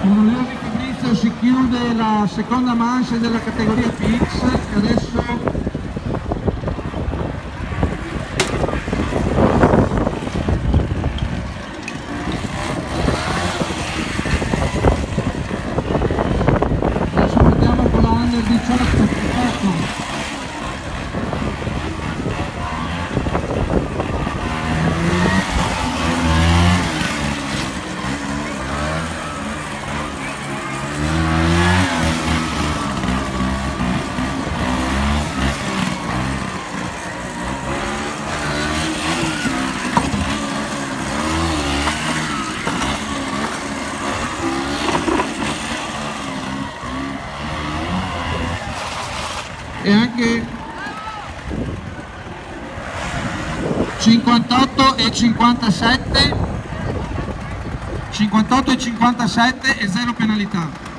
Onorevole Fabrizio, si chiude la seconda manche della categoria PX e adesso partiamo con la Under 18, perfetto. E anche 58 e 57 e 0 penalità.